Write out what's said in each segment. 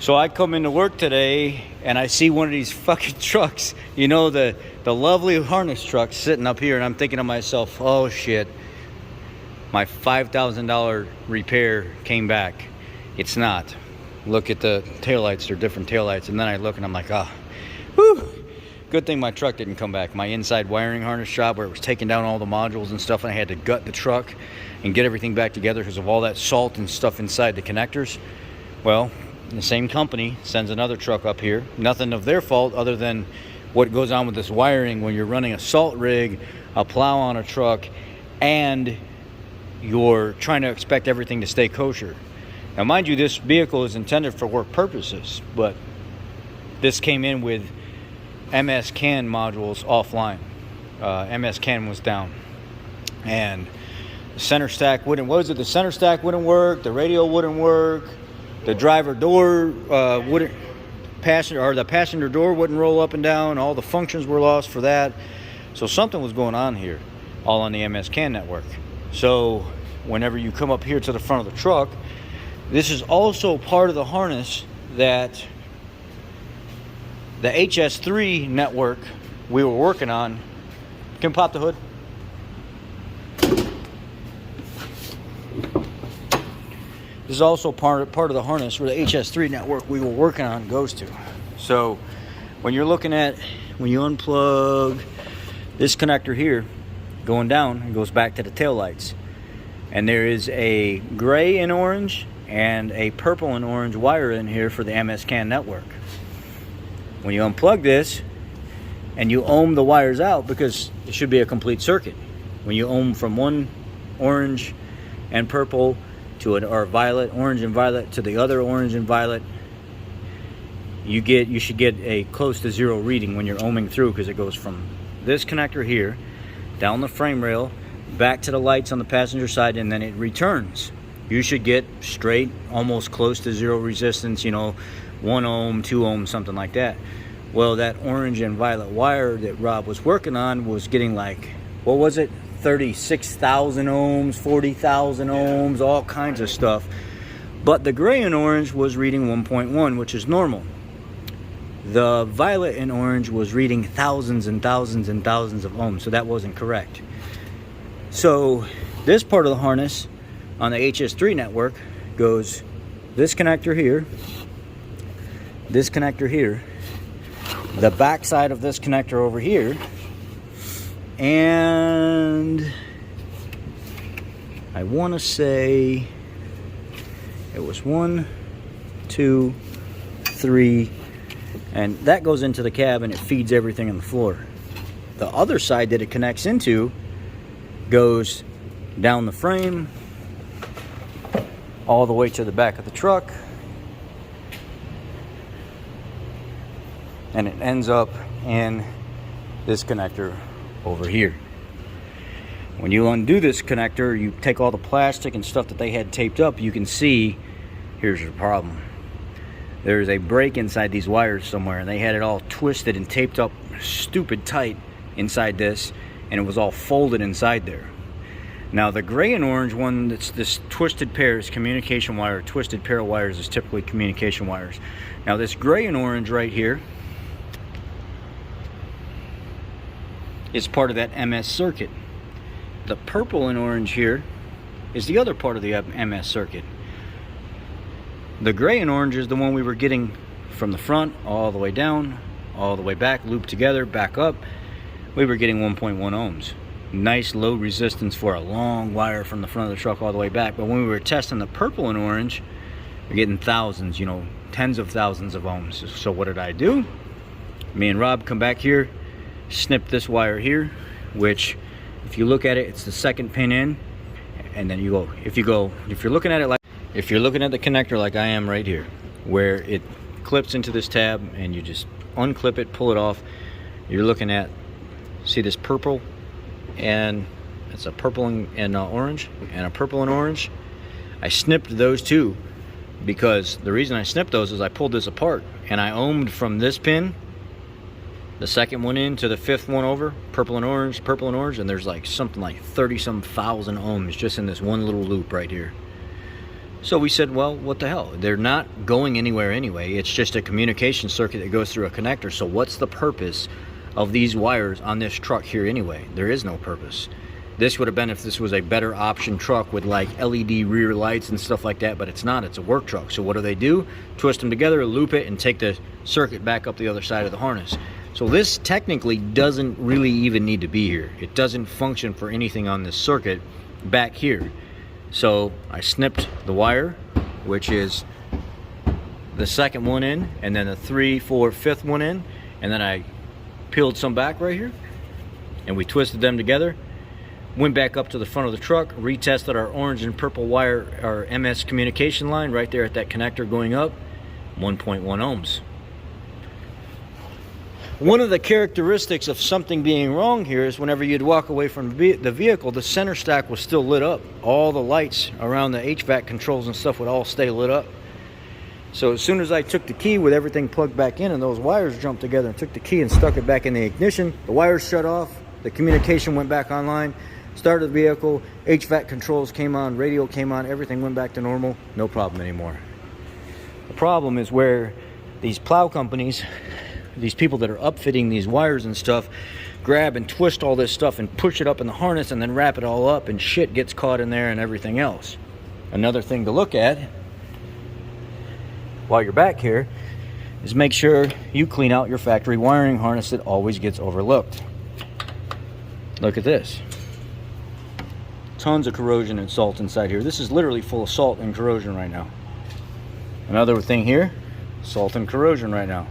So I come into work today and I see one of these fucking trucks, you know, the lovely harness truck sitting up here, and I'm thinking to myself, oh shit, my $5,000 repair came back. It's not. Look at the taillights, they're different taillights. And then I look and I'm like, ah, whew. Good thing my truck didn't come back. My inside wiring harness job, where it was taking down all the modules and stuff, and I had to gut the truck and get everything back together because of all that salt and stuff inside the connectors. Well, the same company sends another truck up here. Nothing of their fault other than what goes on with this wiring when you're running a salt rig, a plow on a truck, and you're trying to expect everything to stay kosher. Now, mind you, this vehicle is intended for work purposes, but this came in with MS CAN modules offline. MS CAN was down, and the center stack wouldn't. What was it? The center stack wouldn't work. The radio wouldn't work. The driver door wouldn't. The passenger door wouldn't roll up and down. All the functions were lost for that. So something was going on here, all on the MS CAN network. So whenever you come up here to the front of the truck, this is also part of the harness that the HS3 network we were working on. Can pop the hood. This is also part of the harness where the HS3 network we were working on goes to. So when you unplug this connector here, going down, it goes back to the taillights. And there is a gray and orange and a purple and orange wire in here for the MS CAN network. When you unplug this and you ohm the wires out, because it should be a complete circuit. When you ohm from one orange and purple to orange and violet to the other orange and violet, you should get a close to zero reading when you're ohming through, because it goes from this connector here down the frame rail back to the lights on the passenger side, and then it returns. You should get straight, almost close to zero resistance, you know, 1 ohm, 2 ohm, something like that. Well, that orange and violet wire that Rob was working on was getting like, what was it, 36,000 ohms, 40,000 ohms, all kinds of stuff. But the gray and orange was reading 1.1, which is normal. The violet and orange was reading thousands and thousands and thousands of ohms, so that wasn't correct. So this part of the harness on the HS3 network goes this connector here, the back side of this connector over here, and I want to say it was 1, 2, 3, and that goes into the cab and it feeds everything on the floor. The other side that it connects into goes down the frame all the way to the back of the truck, and it ends up in this connector over here. When you undo this connector, you take all the plastic and stuff that they had taped up, you can see, here's your problem. There's a break inside these wires somewhere, and they had it all twisted and taped up stupid tight inside this, and it was all folded inside there. Now the gray and orange one, that's this twisted pair, is communication wire. Twisted pair of wires is typically communication wires. Now this gray and orange right here is part of that MS circuit. The purple and orange here is the other part of the MS circuit. The gray and orange is the one we were getting from the front all the way down, all the way back, looped together, back up. We were getting 1.1 ohms. Nice low resistance for a long wire from the front of the truck all the way back. But when we were testing the purple and orange, we're getting thousands, you know, tens of thousands of ohms. So what did I do? Me and Rob come back here, snip this wire here, which if you look at it, it's the second pin in, and then if you're looking at the connector like I am right here, where it clips into this tab and you just unclip it, pull it off, you're looking at, see this purple, and it's a purple and orange, and a purple and orange. I snipped those two because the reason I snipped those is I pulled this apart and I ohmed from this pin, the second one in, to the fifth one over, purple and orange, and there's like something like 30-some thousand ohms just in this one little loop right here. So we said, well, what the hell? They're not going anywhere anyway. It's just a communication circuit that goes through a connector. So what's the purpose of these wires on this truck here anyway? There is no purpose. This would have been if this was a better option truck with like LED rear lights and stuff like that, but it's not. It's a work truck. So what do? Twist them together, loop it, and take the circuit back up the other side of the harness. So this technically doesn't really even need to be here. It doesn't function for anything on this circuit back here. So I snipped the wire, which is the second one in, and then the 3, 4, 5th one in, and then I peeled some back right here, and we twisted them together, went back up to the front of the truck, retested our orange and purple wire, our MS communication line right there at that connector going up, 1.1 ohms. One of the characteristics of something being wrong here is whenever you'd walk away from the vehicle, the center stack was still lit up. All the lights around the HVAC controls and stuff would all stay lit up. So as soon as I took the key with everything plugged back in and those wires jumped together and took the key and stuck it back in the ignition, the wires shut off, the communication went back online, started the vehicle, HVAC controls came on, radio came on, everything went back to normal, no problem anymore. The problem is where these plow companies, these people that are upfitting these wires and stuff, grab and twist all this stuff and push it up in the harness and then wrap it all up, and shit gets caught in there and everything else. Another thing to look at while you're back here is make sure you clean out your factory wiring harness that always gets overlooked. Look at this. Tons of corrosion and salt inside here. This is literally full of salt and corrosion right now. Another thing here, salt and corrosion right now.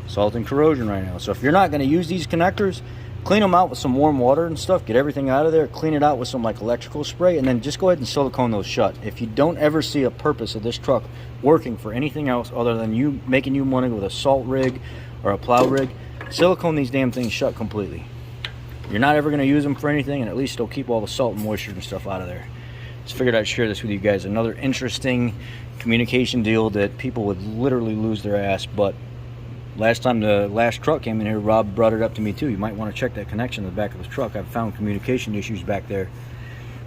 Salt and corrosion right now. So if you're not going to use these connectors, clean them out with some warm water and stuff, get everything out of there, clean it out with some like electrical spray, and then just go ahead and silicone those shut. If you don't ever see a purpose of this truck working for anything else other than you making you money with a salt rig or a plow rig, silicone these damn things shut completely. You're not ever going to use them for anything, and at least it'll keep all the salt and moisture and stuff out of there. Just figured I'd share this with you guys. Another interesting communication deal that people would literally lose their ass. But last time the last truck came in here, Rob brought it up to me too. You might want to check that connection in the back of the truck. I've found communication issues back there.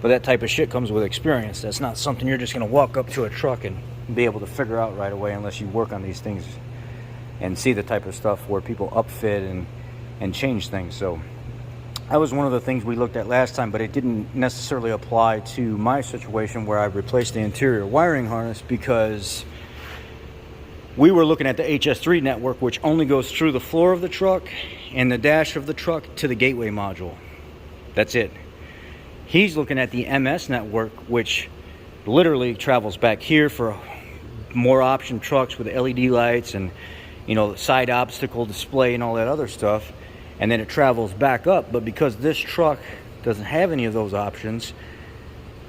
But that type of shit comes with experience. That's not something you're just going to walk up to a truck and be able to figure out right away unless you work on these things and see the type of stuff where people upfit and change things. So that was one of the things we looked at last time, but it didn't necessarily apply to my situation where I replaced the interior wiring harness, because we were looking at the HS3 network, which only goes through the floor of the truck and the dash of the truck to the gateway module. That's it. He's looking at the MS network, which literally travels back here for more option trucks with LED lights and, you know, side obstacle display and all that other stuff. And then it travels back up. But because this truck doesn't have any of those options,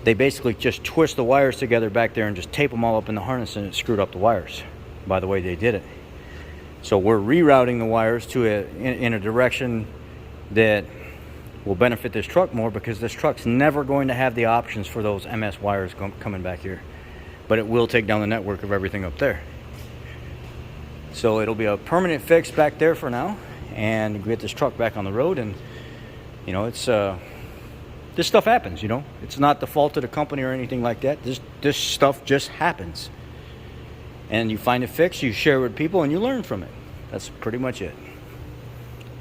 they basically just twist the wires together back there and just tape them all up in the harness, and it screwed up the wires by the way they did it. So we're rerouting the wires to in a direction that will benefit this truck more, because this truck's never going to have the options for those MS wires coming back here. But it will take down the network of everything up there. So it'll be a permanent fix back there for now, and get this truck back on the road. And you know, it's this stuff happens, you know. It's not the fault of the company or anything like that. This stuff just happens. And you find a fix, you share it with people, and you learn from it. That's pretty much it.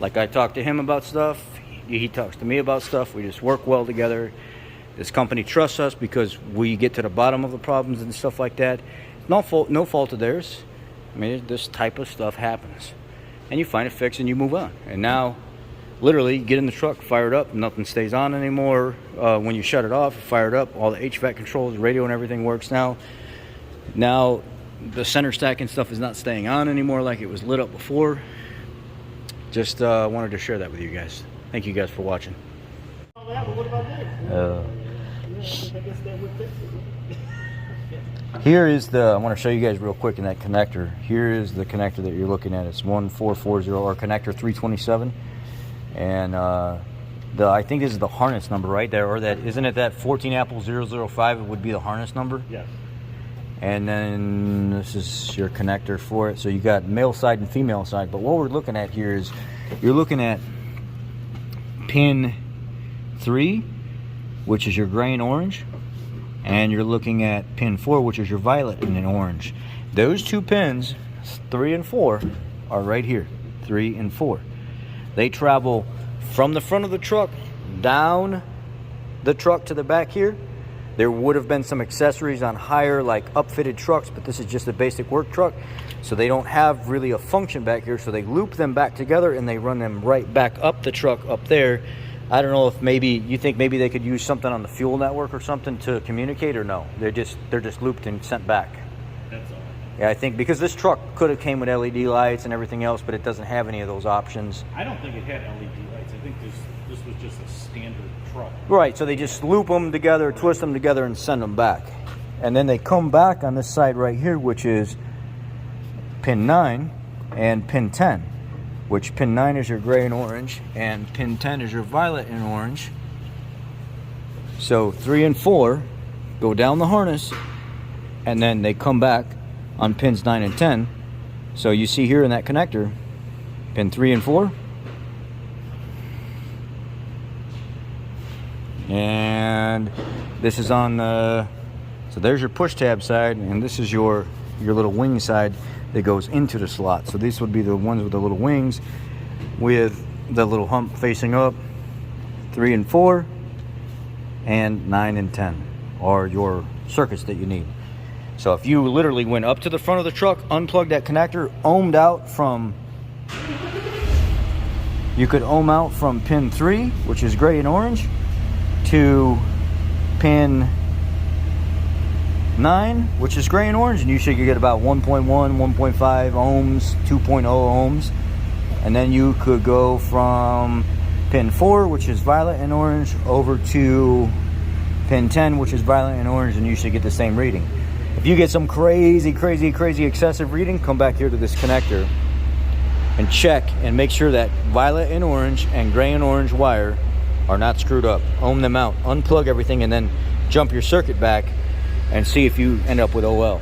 Like, I talk to him about stuff, he talks to me about stuff. We just work well together. This company trusts us because we get to the bottom of the problems and stuff like that. No fault of theirs. I mean, this type of stuff happens. And you find a fix and you move on. And now, literally, you get in the truck, fire it up, nothing stays on anymore. When you shut it off, fire it up, all the HVAC controls, radio and everything works now. Now, the center stack and stuff is not staying on anymore like it was lit up before. Just wanted to share that with you guys. Thank you guys for watching. Here is I want to show you guys real quick in that connector. Here is the connector that you're looking at. It's 1440 or connector 327. And I think this is the harness number right there, or that, isn't it that 14 Apple 005? It would be the harness number? Yes. And then this is your connector for it. So you got male side and female side. But what we're looking at here is, you're looking at pin 3, which is your gray and orange. and you're looking at pin 4, which is your violet and an orange. Those two pins, 3 and 4, are right here. 3 and 4. They travel from the front of the truck down the truck to the back here. There would have been some accessories on higher, like upfitted trucks, but this is just a basic work truck, so they don't have really a function back here. So they loop them back together and they run them right back up the truck up there. I don't know if maybe you think maybe they could use something on the fuel network or something to communicate, or no, they're just looped and sent back. That's all. Yeah, I think because this truck could have came with LED lights and everything else, but it doesn't have any of those options. I don't think it had LED lights. I think this was just a standard truck. Right, so they just loop them together, twist them together, and send them back. And then they come back on this side right here, which is pin 9 and pin 10, which pin 9 is your gray and orange, and pin 10 is your violet and orange. So 3 and 4 go down the harness, and then they come back on pins 9 and 10. So you see here in that connector, pin 3 and 4. And this is on the, so there's your push tab side, and this is your little wing side that goes into the slot. So these would be the ones with the little wings with the little hump facing up. 3 and 4 and 9 and 10 are your circuits that you need. So if you literally went up to the front of the truck, unplugged that connector, ohmed out from, you could ohm out from pin 3, which is gray and orange, to pin 9, which is gray and orange, and you should get about 1.1, 1.5 ohms, 2.0 ohms. And then you could go from pin 4, which is violet and orange, over to pin 10, which is violet and orange, and you should get the same reading. If you get some crazy excessive reading, come back here to this connector and check and make sure that violet and orange and gray and orange wire are not screwed up. Ohm them out, unplug everything, and then jump your circuit back and see if you end up with OL.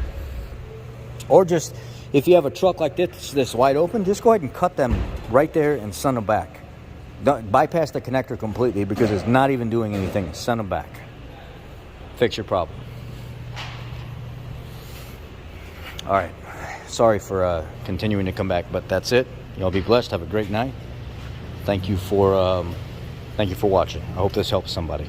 Or just, if you have a truck like this wide open, just go ahead and cut them right there and send them back. Don't bypass the connector completely, because it's not even doing anything. Send them back. Fix your problem. All right, sorry for continuing to come back, but that's it. Y'all be blessed. Have a great night. Thank you for watching. I hope this helps somebody.